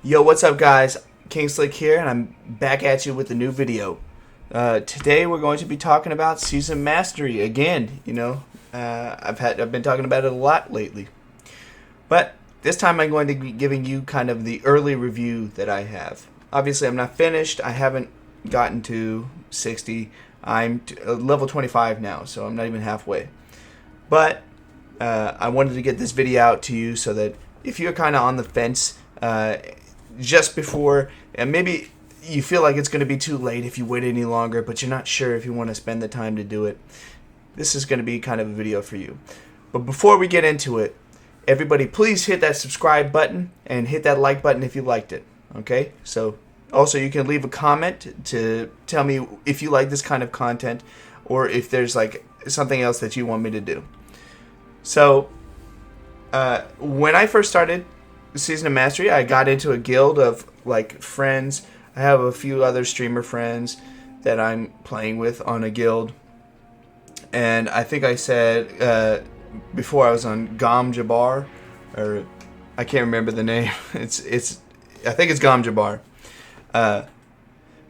Yo, what's up, guys? King Slick here, and I'm back at you with a new video. Today, we're going to be talking about Season Mastery again. I've been talking about it a lot lately, but this time I'm going to be giving you kind of the early review that I have. Obviously, I'm not finished. I haven't gotten to 60. I'm level 25 now, so I'm not even halfway. But I wanted to get this video out to you so that if you're kind of on the fence just before, and maybe you feel like it's going to be too late if you wait any longer, but you're not sure if you want to spend the time to do it, this is going to be kind of a video for you. But before we get into it, everybody please hit that subscribe button and hit that like button if you liked it. Okay? So also you can leave a comment to tell me if you like this kind of content or if there's like something else that you want me to do. So when I first started Season of Mastery, I got into a guild of like friends. I have a few other streamer friends that I'm playing with on a guild, and I think I said before I was on Gom Jabbar, or I can't remember the name. It's I think it's Gom Jabbar.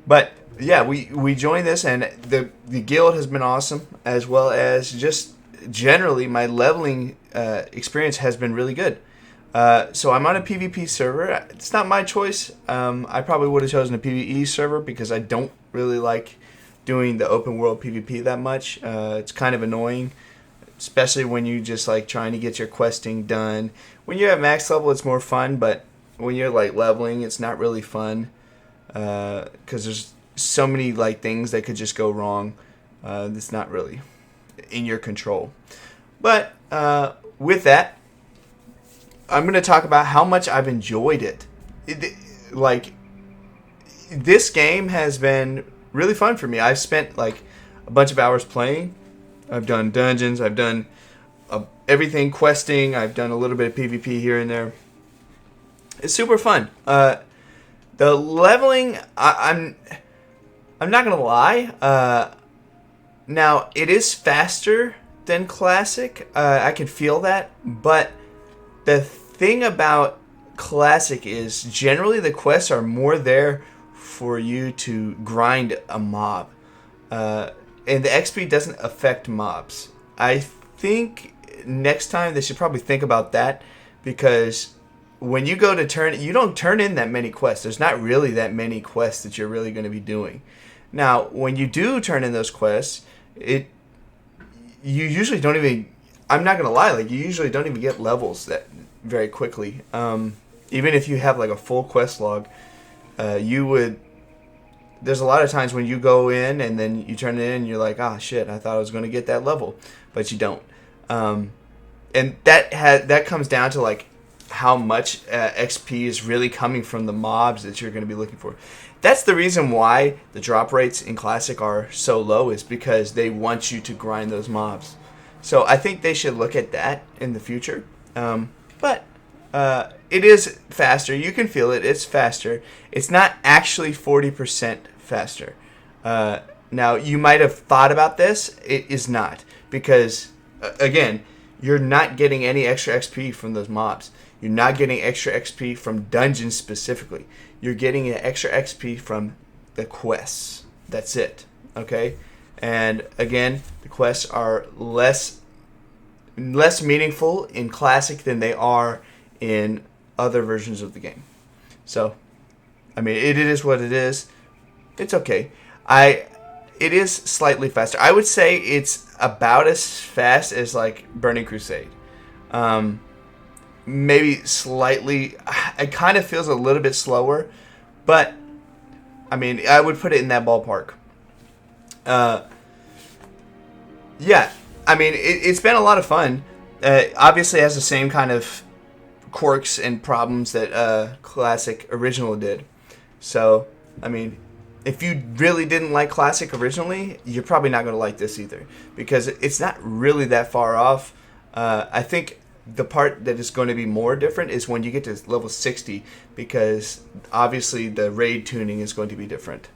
But yeah, we joined this, and the guild has been awesome, as well as just generally my leveling experience has been really good. So I'm on a PvP server. It's not my choice. I probably would have chosen a PvE server because I don't really like doing the open world PvP that much. It's kind of annoying, especially when you just like trying to get your questing done. When you're at max level, it's more fun, but when you're like leveling, it's not really fun because there's so many like things that could just go wrong. That's not really in your control. But with that, I'm going to talk about how much I've enjoyed it. Like, this game has been really fun for me. I've spent, like, a bunch of hours playing. I've done dungeons. I've done everything, questing. I've done a little bit of PvP here and there. It's super fun. The leveling, I'm not going to lie. Now, it is faster than Classic. I can feel that, but the thing about Classic is generally the quests are more there for you to grind a mob. And the XP doesn't affect mobs. I think next time they should probably think about that, because when you go to turn, you don't turn in that many quests. There's not really that many quests that you're really going to be doing. Now, when you do turn in those quests, you usually don't even, I'm not going to lie, like you usually don't even get levels that very quickly. Even if you have like a full quest log, there's a lot of times when you go in and then you turn it in and you're like, ah, shit, I thought I was going to get that level, but you don't. And that comes down to like how much XP is really coming from the mobs that you're going to be looking for. That's the reason why the drop rates in Classic are so low, is because they want you to grind those mobs. So I think they should look at that in the future. But it is faster. You can feel it. It's faster. It's not actually 40% faster. Now, you might have thought about this. It is not. Because, again, you're not getting any extra XP from those mobs. You're not getting extra XP from dungeons specifically. You're getting an extra XP from the quests. That's it. Okay? And, again, the quests are less meaningful in Classic than they are in other versions of the game. So, I mean, it is what it is. It's okay. It is slightly faster. I would say it's about as fast as like Burning Crusade. Maybe slightly. It kind of feels a little bit slower, but I mean, I would put it in that ballpark. Yeah. I mean, it's been a lot of fun. Obviously, it has the same kind of quirks and problems that Classic Original did. So, I mean, if you really didn't like Classic originally, you're probably not going to like this either, because it's not really that far off. I think the part that is going to be more different is when you get to level 60, because obviously the raid tuning is going to be different.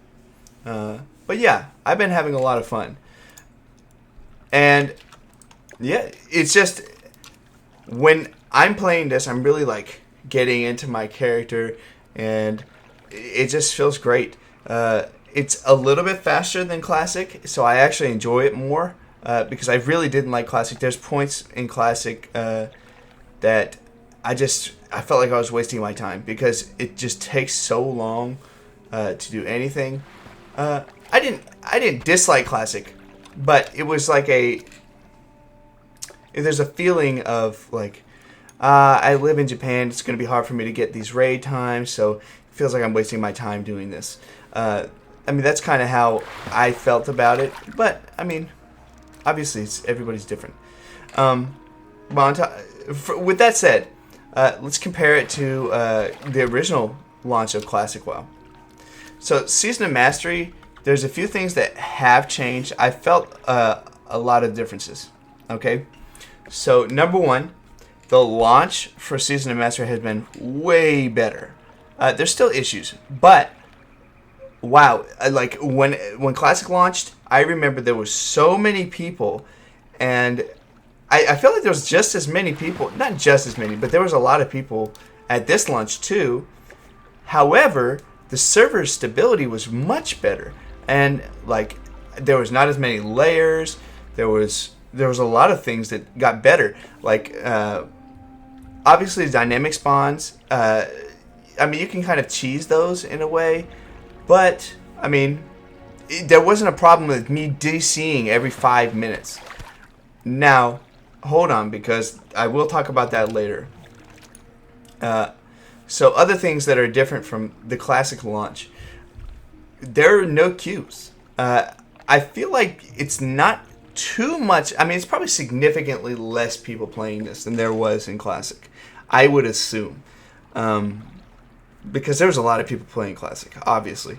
But yeah, I've been having a lot of fun. And yeah, it's just when I'm playing this, I'm really like getting into my character and it just feels great. It's a little bit faster than Classic, so I actually enjoy it more because I really didn't like Classic. There's points in Classic that I felt like I was wasting my time because it just takes so long to do anything. I didn't dislike Classic, but it was like there's a feeling of like I live in Japan. It's going to be hard for me to get these raid times, so it feels like I'm wasting my time doing this. I mean, that's kind of how I felt about it, but I mean, obviously everybody's different. With that said, let's compare it to the original launch of Classic WoW. So, Season of Mastery, there's a few things that have changed. I felt a lot of differences. Okay? So, number one, the launch for Season of Mastery has been way better. There's still issues, but wow, like when Classic launched, I remember there were so many people, and I feel like there was just as many people, not just as many, but there was a lot of people at this launch too. However, the server stability was much better, and like there was not as many layers. There was a lot of things that got better, like obviously dynamic spawns. I mean, you can kind of cheese those in a way, but I mean, there wasn't a problem with me DCing every 5 minutes. Now, hold on, because I will talk about that later. So other things that are different from the Classic launch, there are no queues. I feel like it's not too much. I mean, it's probably significantly less people playing this than there was in Classic, I would assume. Because there was a lot of people playing Classic, obviously.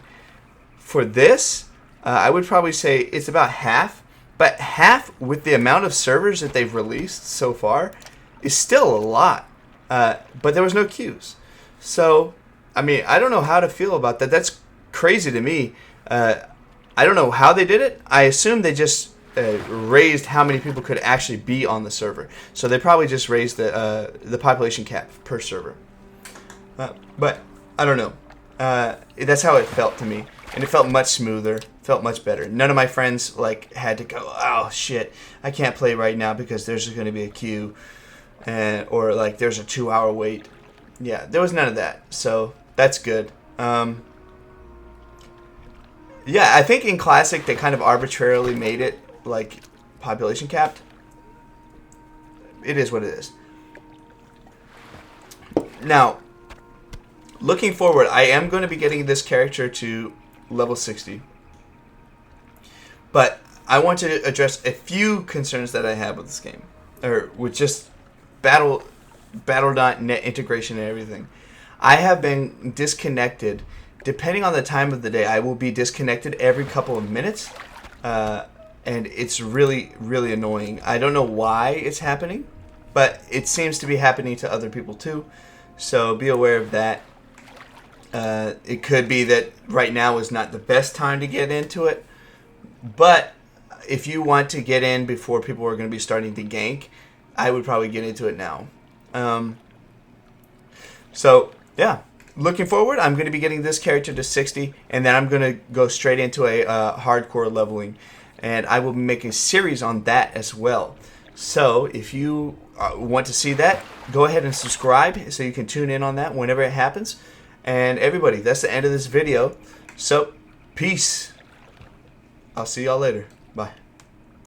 For this, I would probably say it's about half, but half with the amount of servers that they've released so far is still a lot. But there was no queues. So, I mean, I don't know how to feel about that. That's crazy to me. I don't know how they did it. I assume they just raised how many people could actually be on the server. So they probably just raised the population cap per server. But I don't know. That's how it felt to me, and it felt much smoother, felt much better. None of my friends like had to go, oh shit, I can't play right now because there's going to be a queue, or like there's a 2-hour wait. Yeah, there was none of that, so that's good. Yeah, I think in Classic they kind of arbitrarily made it like population capped. It is what it is. Now, looking forward, I am going to be getting this character to level 60. But I want to address a few concerns that I have with this game. Or with just Battle.net integration and everything. I have been disconnected. Depending on the time of the day, I will be disconnected every couple of minutes. And it's really, really annoying. I don't know why it's happening. But it seems to be happening to other people too. So be aware of that. It could be that right now is not the best time to get into it. But if you want to get in before people are going to be starting to gank, I would probably get into it now. So, yeah. Looking forward, I'm going to be getting this character to 60, and then I'm going to go straight into a hardcore leveling. And I will be making a series on that as well. So, if you want to see that, go ahead and subscribe so you can tune in on that whenever it happens. And everybody, that's the end of this video. So, peace. I'll see y'all later. Bye.